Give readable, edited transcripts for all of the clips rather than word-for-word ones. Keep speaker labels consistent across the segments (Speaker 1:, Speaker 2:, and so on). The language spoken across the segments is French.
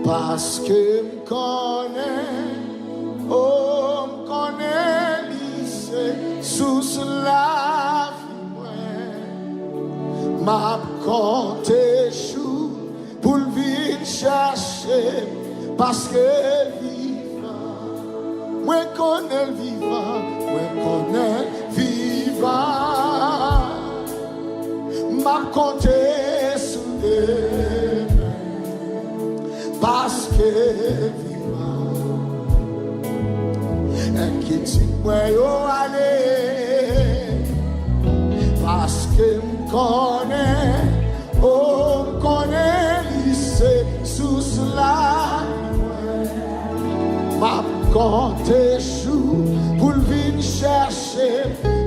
Speaker 1: Parce que me connaît, oh me connaît, lycée, sous la vie, m'a compté chou pour le vide chercher, parce que vivant, moi connais le vivant, moi connais vivant, m'a compté sous les parce que vivant, inquiétude moi yo aller, parce que m'connais, oh m'connais lycée sous la m'a compté chou pour venir chercher,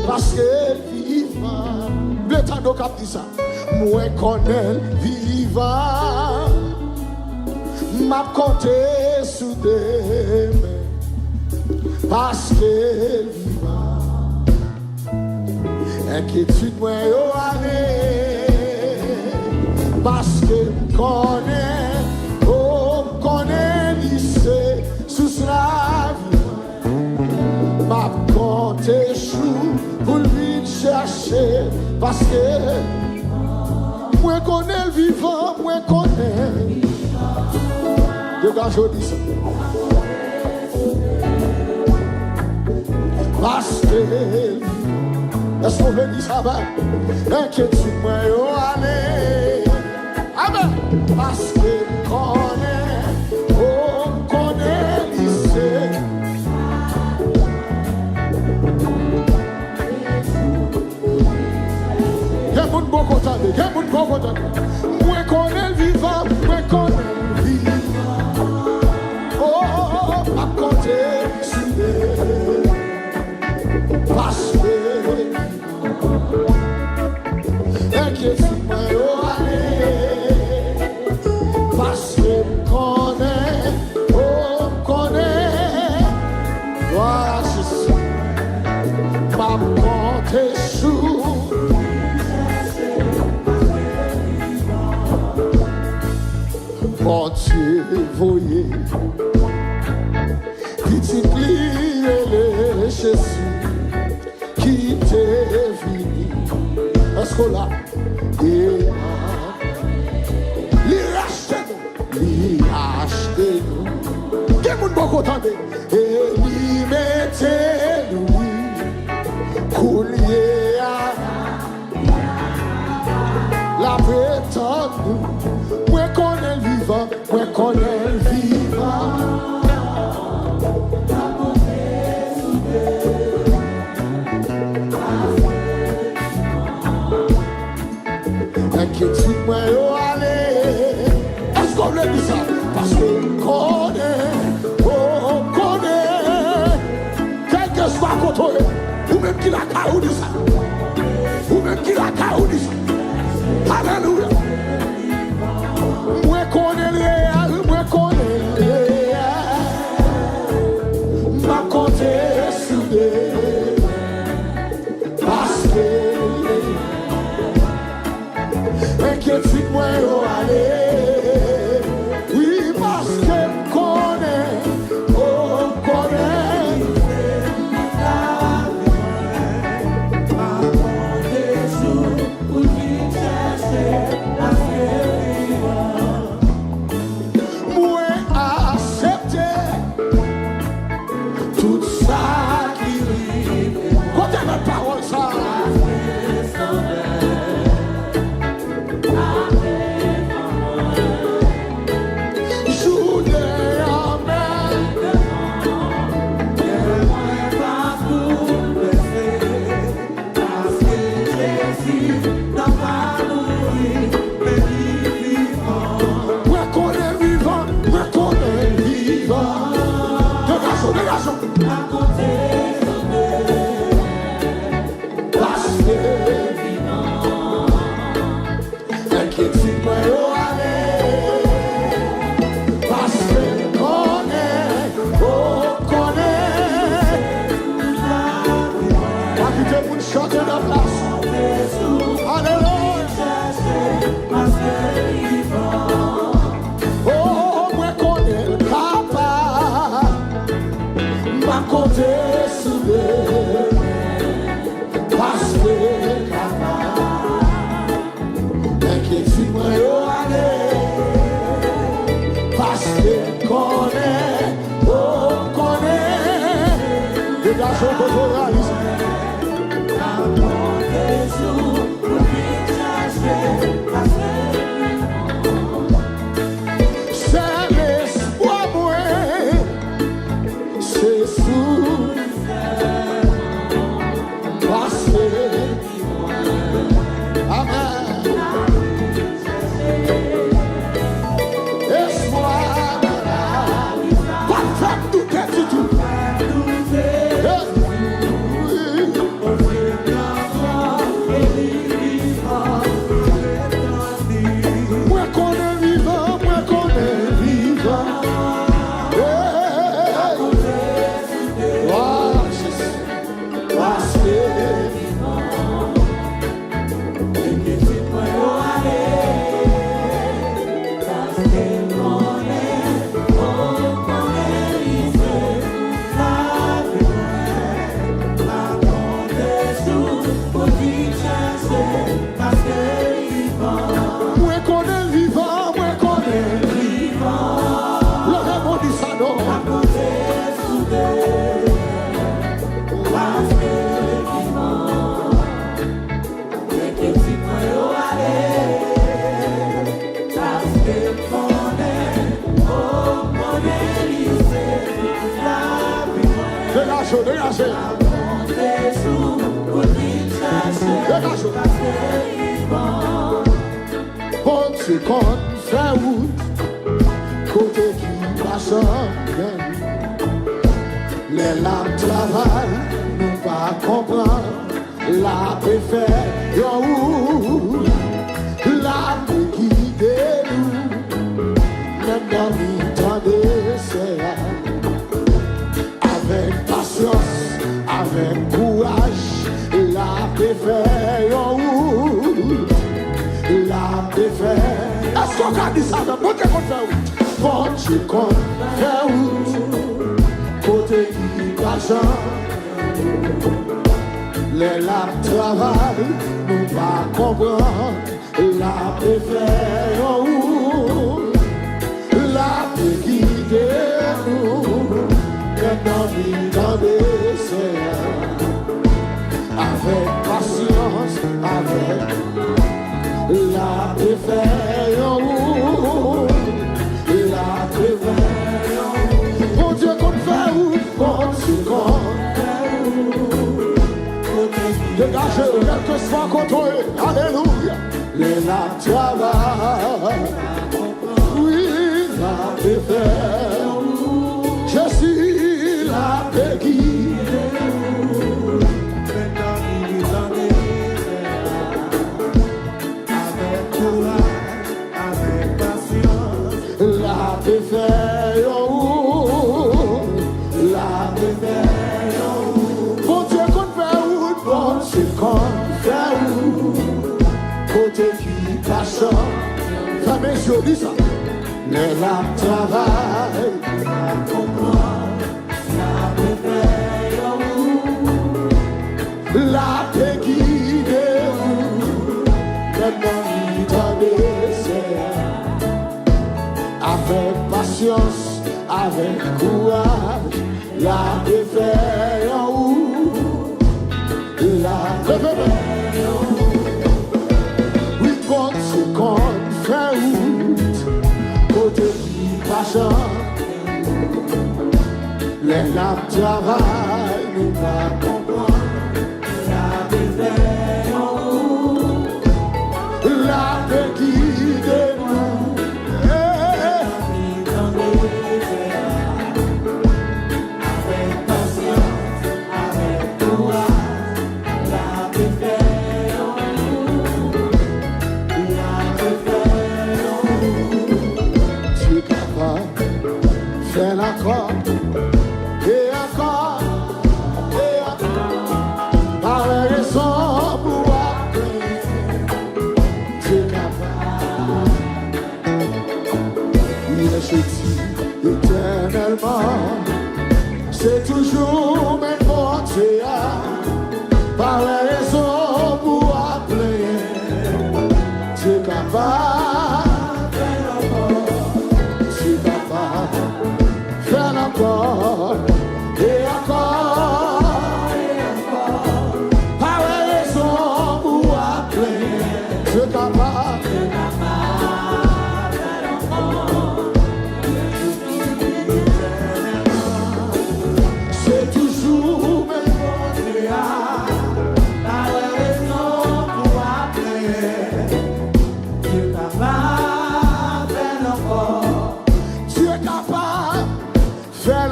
Speaker 1: parce que vivant, le temps de cap dit ça, moi connais vivant. M'a compté sous des mains parce que vivant, inquiétude moi yo aller, parce que m'connais, oh m'connais lycée sous la vie, m'a compté chou pour lui chercher, parce que moi connais le vivant, moi connais. Dégage je dis ça. Parce que est-ce qu'on veut dire ça va? Inquiétude moi yo aller. Amen. Parce que connaît, oh connaît lycée. Y'a mon bon content, y'a mon bon content. Moi connais le vivant, moi connais. Parce que inquiétude moi yo aller, parce que m'connais, oh m'connais, voilà c'est ça, m'a compté chou. Bon Dieu voyez, petite ligne Jésus qui t'est venu, est-ce qu'on l'a? Et lui racheter nous, quel monde beaucoup attendait, et lui mettez nous, coulier à la prétendre nous, moi connais le vivant, moi connais le vivant. Inquiétude moi yo aller, est-ce qu'on le dit ça? Parce que connaît, oh connaît, quel que soit côté, ou même qui la caou dit ça, ou même qui la caou dit ça, alléluia. Moi connais réel, moi connais réel, m'a compté soudé, parce que inquiétude moi yo aller, oui parce que m'connais, oh m'connais, m'a compté sous pour lui chercher. Dégagez, dégagez. Dégagez. Quand tu comptes faire route, côté qui passe bien, les lames travaillent, nous pas comprendre, la paix fait yo, la paix guide nous, même dans les temps d'essai. Avec patience, avec courage, la paix fait yo, la paix fait. Est-ce qu'on a dit ça? Bon Dieu qu'on fait route. Bon Dieu qu'on fait route. Côté qui passe, les lames travaillent, nous pas comprendre, la paix fait yo, la paix guide nous. Dans des avec patience, avec la paix fait la paix fait. Mon Dieu qu'on fait où, qu'on se compte. Dégagez, quel que soit contre eux, alléluia. Les lames travaillent, oui, la paix fait. Je suis la paix qui avec courage, avec patience, la paix fait la paix fait Bon Dieu qu'on fait route, bon Dieu qu'on fait route, côté qui passe, ça m'est joli ça. Les lames travaillent, la paix guide nous, maintenant il t'en avec patience, avec courage, la paix fait la paix fait oui, quand c'est qu'on fait route, côté qui passe, les lames travaillent, nous pas comprendre. La paix guide nous, avec patience, avec courage, la paix fait la paix fait tu es capable, fais l'accord, et encore, par les raisons pour éternellement, c'est toujours mes portes par les raisons pour appeler. Tu es capable, tu es capable, fais encore et encore, par les raisons pour appeler. Tu es capable.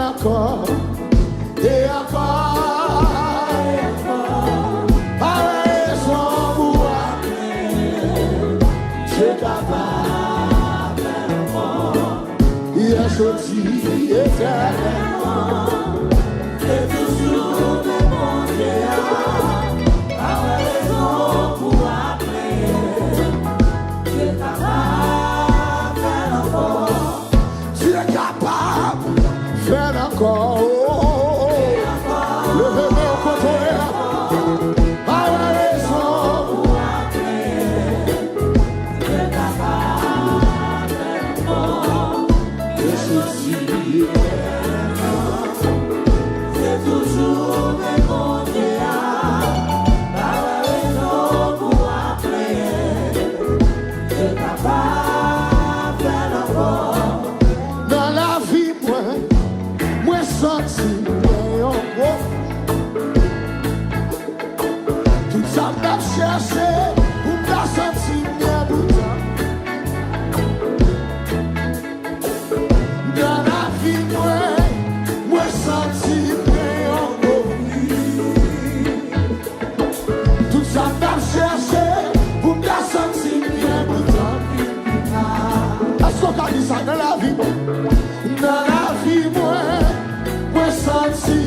Speaker 1: Encore et encore, avec son pouvoir, c'est capable encore. Il a sorti éternellement, c'est toujours le bon Dieu, avec son pouvoir, c'est capable encore. Tu es capable. Fais encore, levez-moi au côté, à la raison, c'est capable, je suis qu'on a dit ça dans la vie? Dans la vie, moi senti.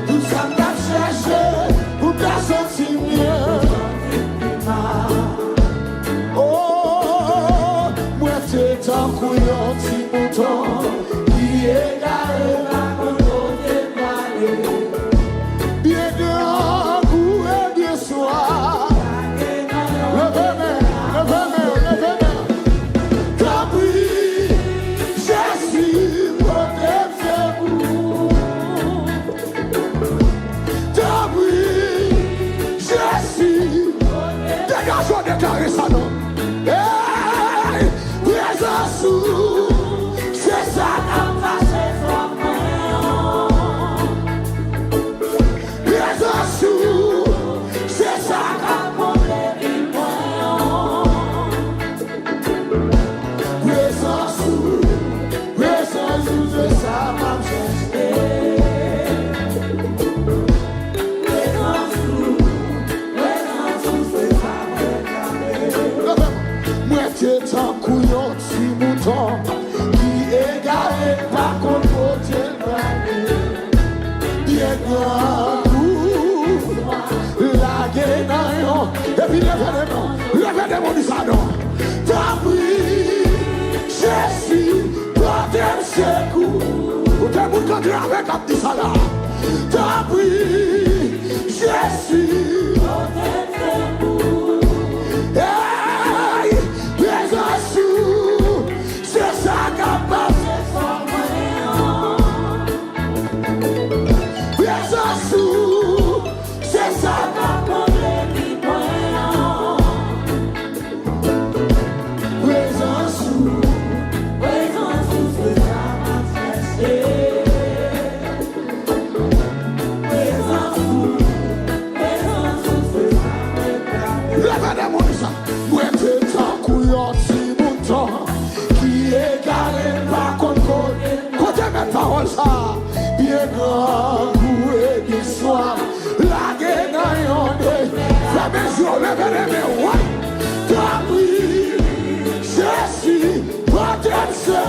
Speaker 1: Tout ça m'a cherché, pour m'a senti mieux. Oh, moi t'es un couillon, petit mouton, qui est garé là pour nous démarrer. Bien grand goût et bien soir. Levez-moi. T'as pris, je suis protégé vous. T'as pris, je suis. Dégageons déclarer ça non. Hey, présence c'est ça n'a pas fait présence c'est ça n'a pas fait présence c'est ça m'a cherché. Moi t'es un couillon si mouton qui égaré par contre côté bien grand coup la guénaillon et puis levez les mots du salon. T'as pris je suis protégé secours ou t'es moun quand tu avec un petit salon. T'as pris je suis protégé secours. Hey, présence c'est ça qu'a passé sans moyen. Présence c'est ça qu'a passé présence c'est ça m'a cherché. Moi t'es un couillon si mouton qui est garé par contre côté mes paroles ça bien grand goût et bien soir la guénaillon de fais mes jours levez les mains ouais t'as pris je suis protégé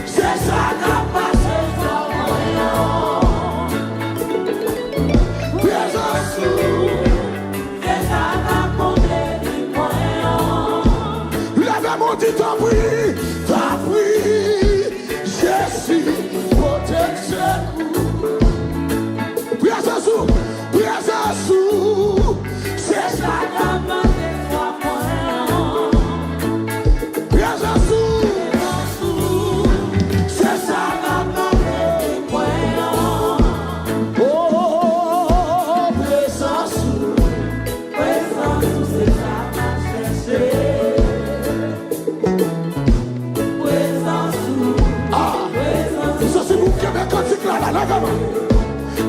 Speaker 1: c'est ça qu'a passé sans moyen. Présence c'est ça qu'a comblé du moyen. Lève mon dit t'as pris, je suis protégé. Présence c'est ça qu'a passé sans moyen. Présence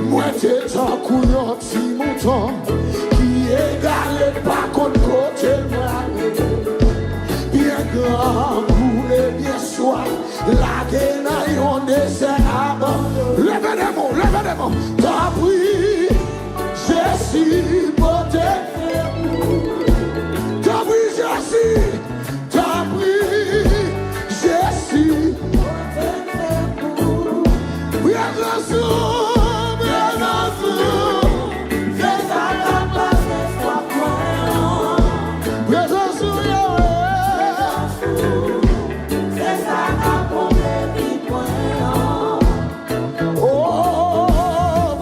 Speaker 1: moi t'es un couillon petit mouton qui est garé par contre côté bien grand boule bien soir la guénaillon de ses abats. Levez les mots t'as pris je suis protégé. T'as pris je suis oh,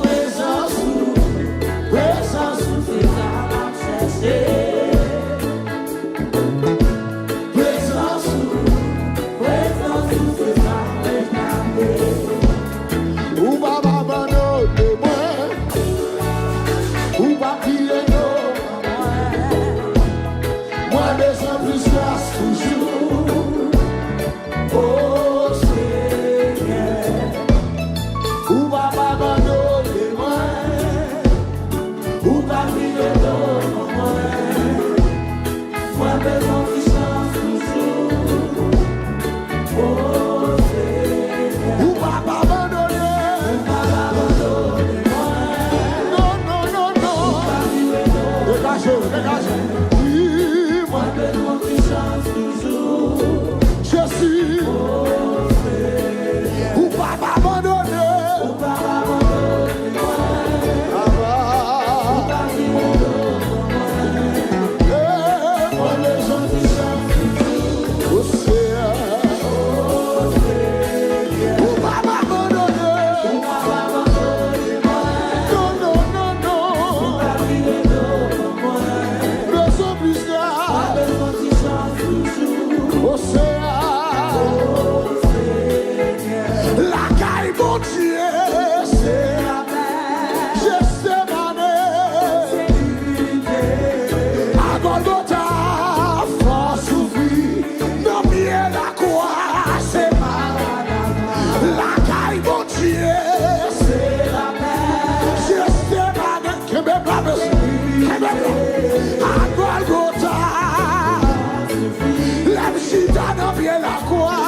Speaker 1: pied la croix.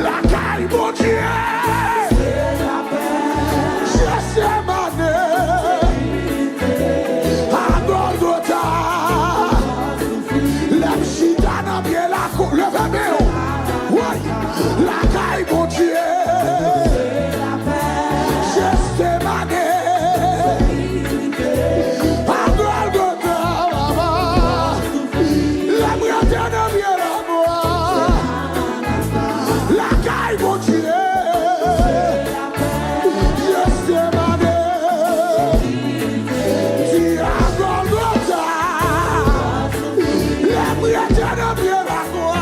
Speaker 1: La caille, mon Dieu. La caille, mon Dieu, Gethsemane, à Golgotha, la bretagne vient la moi. La caille, mon Dieu, Gethsemane, dit à Golgotha, la bretagne vient la moi.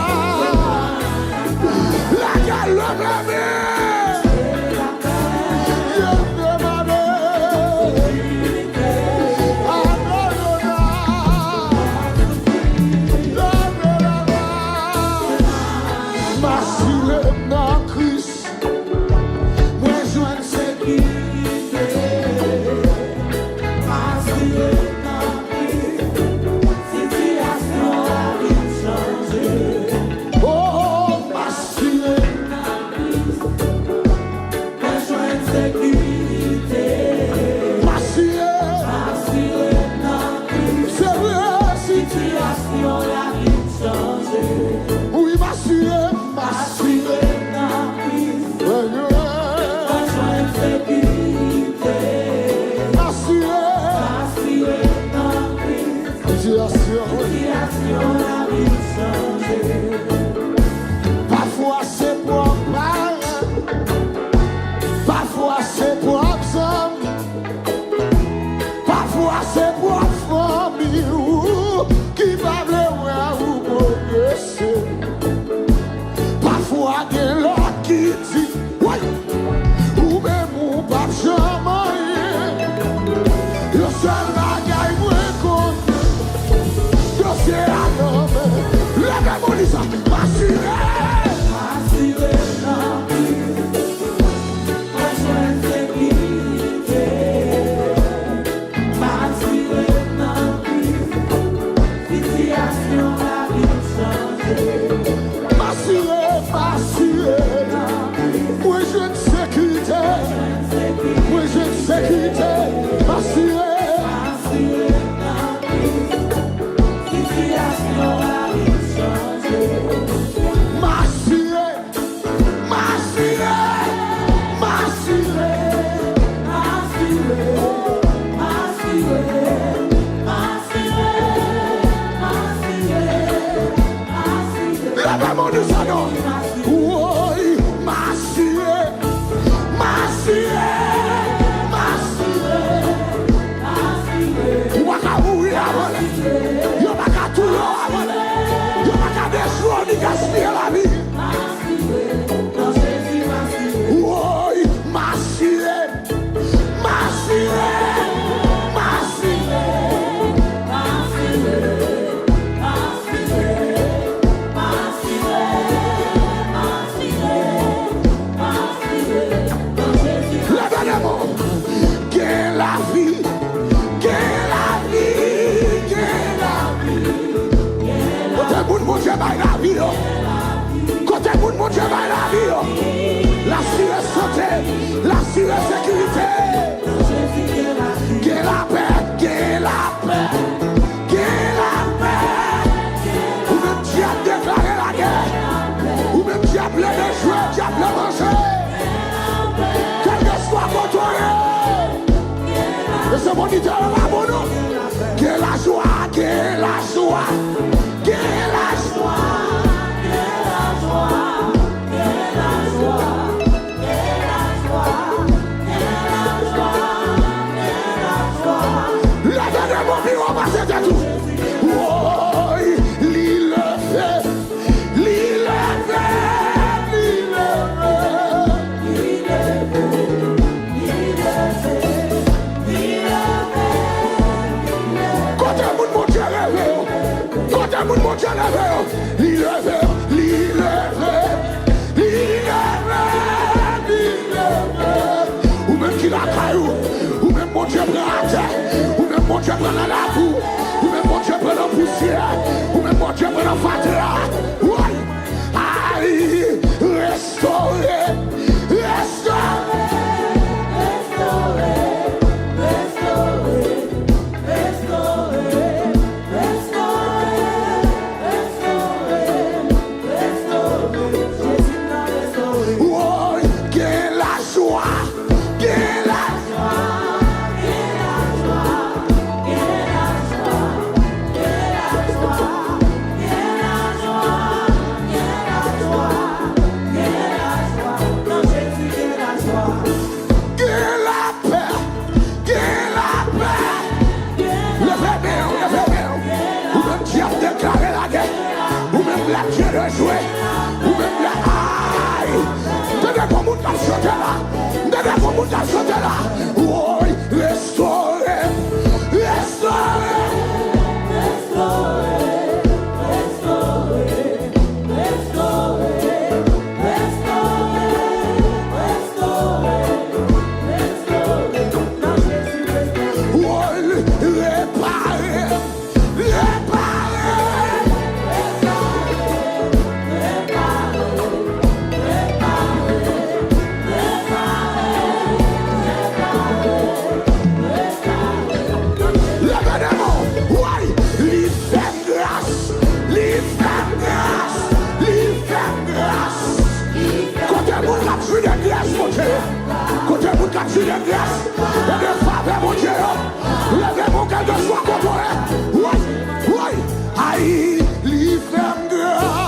Speaker 1: Parfois c'est pour mal, parfois c'est pour absent, parfois c'est pour famille qui va voir ou progresser. Parfois il y a l'autre qui dit oui, ou même ou pas jamais. Le seul bagaille moi compte, c'est un homme. Le démoniste m'assuré. Côté moun mon Dieu va la vie, la sûre santé, la sûre sécurité, que la paix, que la paix, que la paix. Ou même diable déclarer la guerre, ou même diable de jouer, diable manger, quel que soit contrôlé. Et ce moniteur là pour nous, que la joie, que la joie, que la joie. Ou même qui la caillou, ou même mon Dieu prend la terre, ou même mon Dieu prend la boue, ou même mon Dieu prend la poussière, ou même mon Dieu prend la fatigues. La pierre de jouer. Ou même la aïe. Tenez pour mon temps chanter là. Tenez pour mon temps chanter là. Oui, restaurer. Restaurer. Côté vous capture de grâce et de faveur, mon Dieu. Levez mon cœur de joie contre eux. Oui, oui. Aïe, livre grâce.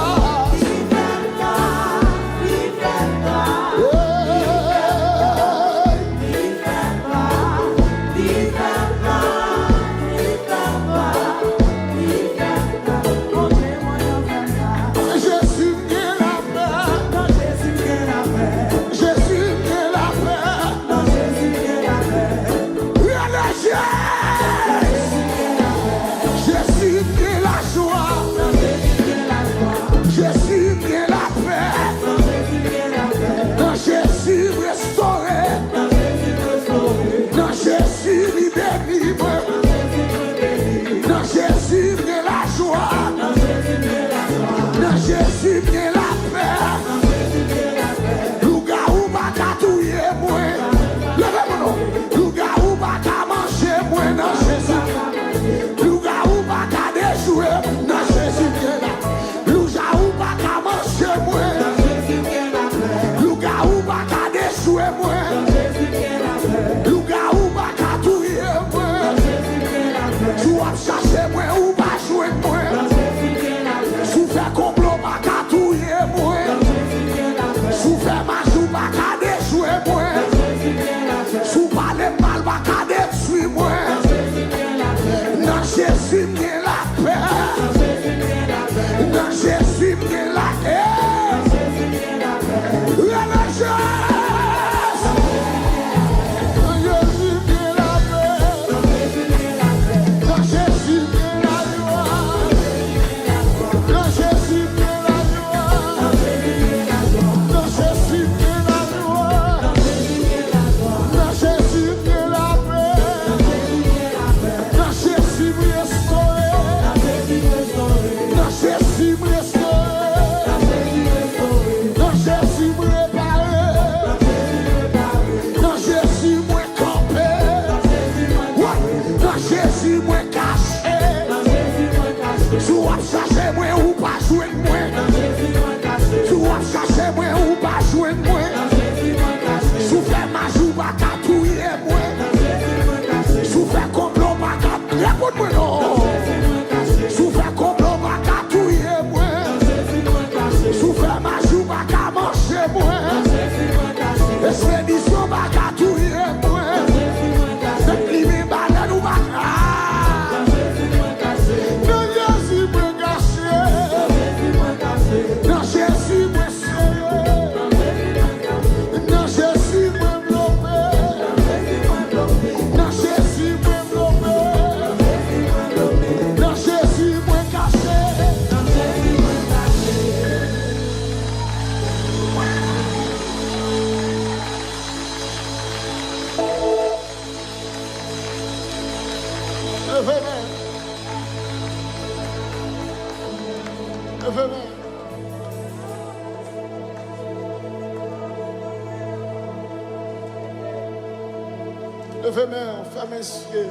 Speaker 1: Levez-moi, fermez les yeux.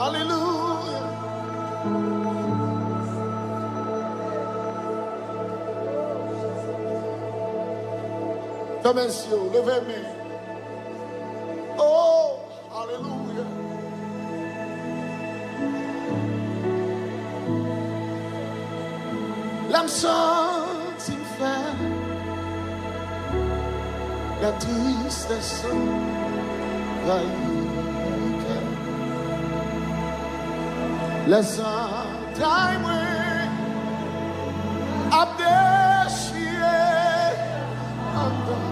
Speaker 1: Alléluia. Fermez les yeux, levez-moi. Oh, alléluia. L'âme sentit faire la tristesse envahit. Les entrailles à déchirer en dedans.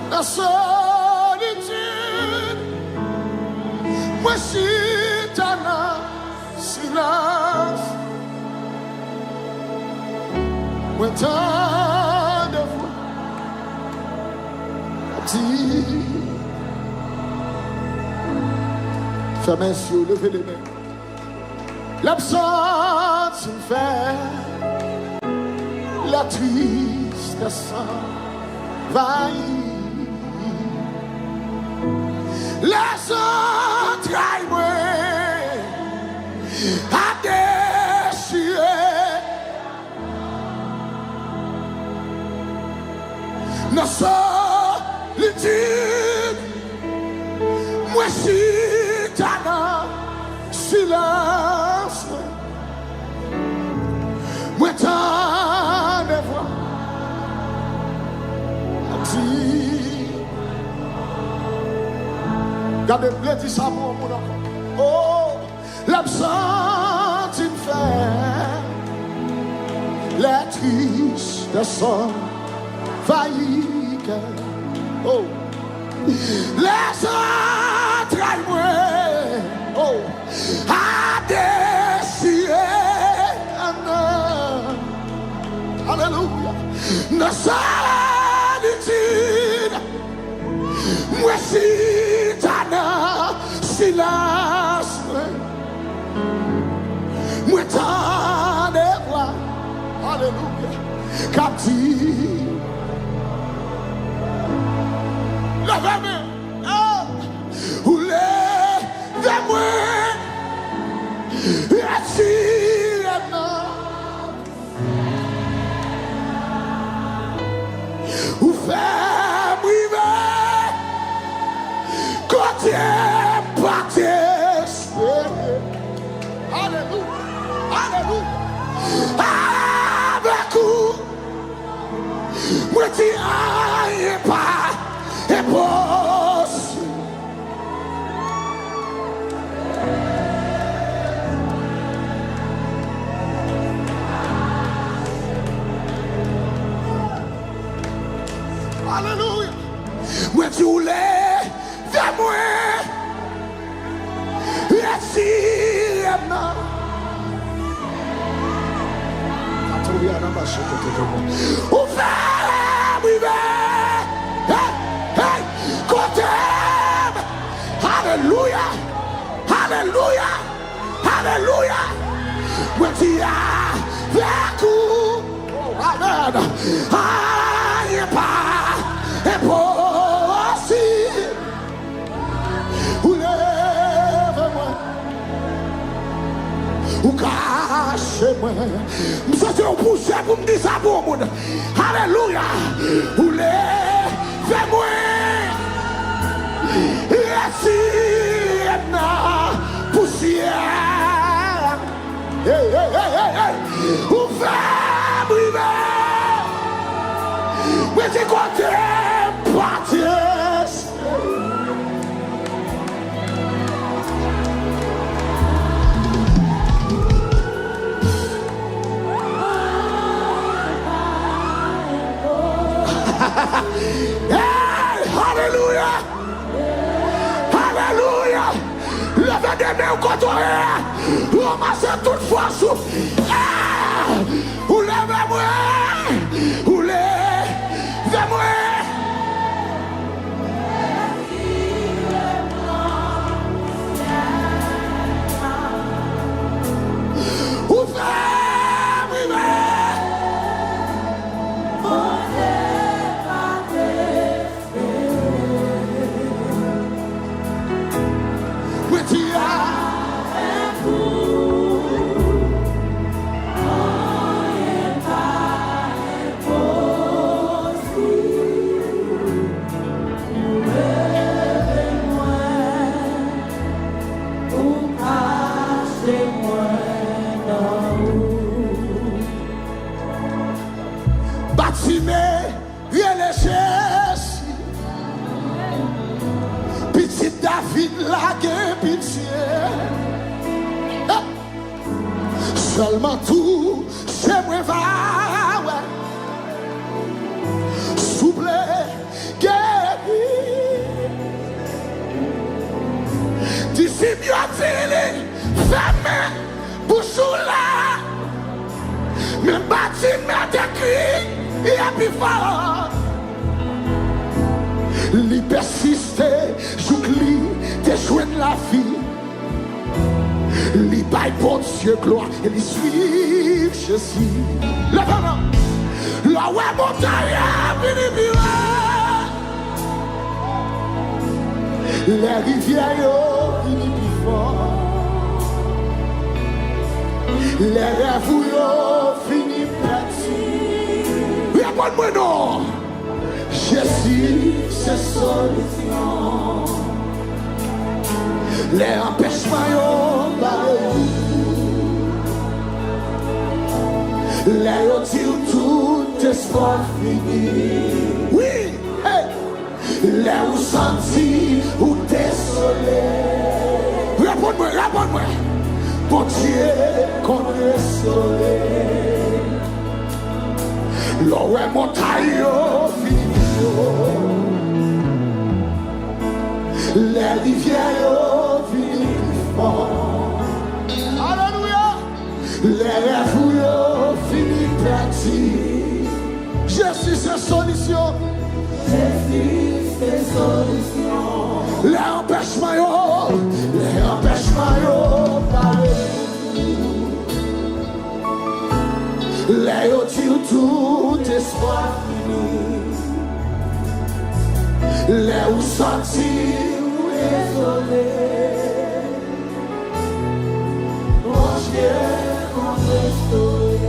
Speaker 1: La solitude, moi si t'en as silence, moi tant de fois dit. Fermez les yeux, levez les mains. L'absence me fait la tristesse envahit. Les entrailles à déchirer. Nos solitude, moi si t'as silence, moi t'en ai voix. Gardez-le, dis ça pour mon enfant. Oh, l'absence il fait les tristes faillit. Oh, les entrailles, oh, à déchirer. Alléluia. Nos solitude, moi si t'en as silence, moi t'en ai voix. Alléluia. Captif. Levez-moi. Oh, ou levez-moi. Attirez-moi. Ou fais-moi. Côté parti. Alléluia. Alléluia. Avec vous. Moi t'y aille pas. Et possible. Alléluia. Moi tu voulais vers moi. Merci Emma. Ouvert, hey, côté. Alléluia. Alléluia. Alléluia. Moi tu as vécu. Amen. Aïe pas. Et possible. Ou lève-moi. Ou cache-moi. Je suis un boucher pour me dire ça pour le monde. Alléluia. Ou lève-moi. Et si na poussière. Hey, hey, hey, hey, hey. Ou fais-moi. Mais c'est quoi t'es parti? Hey, hallelujah! Hallelujah! Levez des mains au côté. Ramassez toute force. Ou levez-moi. Ou levez-moi. Seulement tout, c'est moi va, ouais. Souple, guéri. D'ici mieux télé, fermé, bouchou là. Même bâtiment d'écrit, il y a plus fort. Li persiste, j'oublie, déjouer la vie. Li baille pour Dieu gloire et li suivre Jésus. La maman, la ouais montagne, vini vivre. Les rivières, vini plus fort. Les rêves, fini petit. Réponds-moi non. Jésus, c'est solution. Les empêchements, les retire tout espoir fini. Oui, hey. Les où senti ou désolé. Réponds-moi, réponds-moi. Bon Dieu, qu'on restaure. L'eau est montagne, fini. Les rivières vivent plus fort. Alléluia. Les rêves finissent petits. Jésus, c'est solution. Jésus, c'est solution. Les empêchements, les retire tout espoir fini. Les où sentir ou désolé. Mon Dieu, qu'on restaure.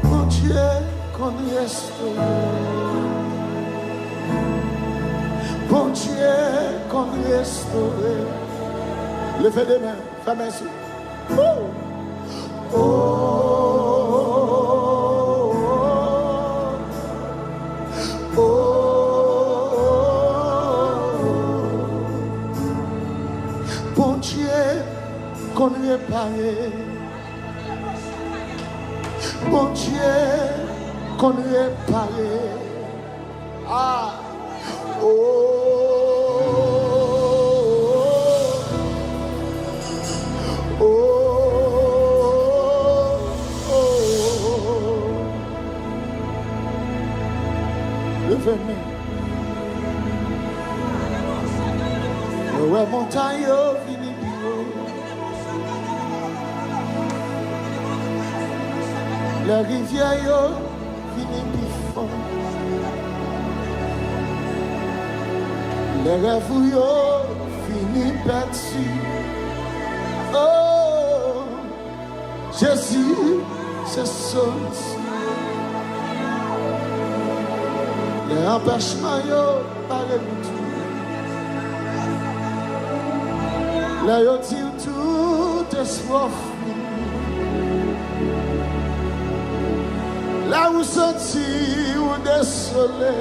Speaker 1: Mon Dieu, qu'on restaure. Mon Dieu, qu'on restaure. Levez les mains, fais merci. Oh, oh, oh, bon Dieu, qu'on répare. Bon Dieu, qu'on répare. Ah, oh. Ouais, montagne, vini bio. La rivière, vini bifon. Les rêves, vini petit. Oh, Jésus, c'est solution. Les empêchements, par le tout. Les retire tout espoir. Là où sentir ou désolé.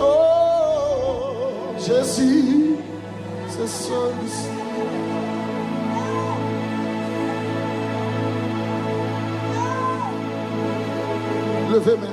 Speaker 1: Oh, Jésus, c'est solution. Levez-moi.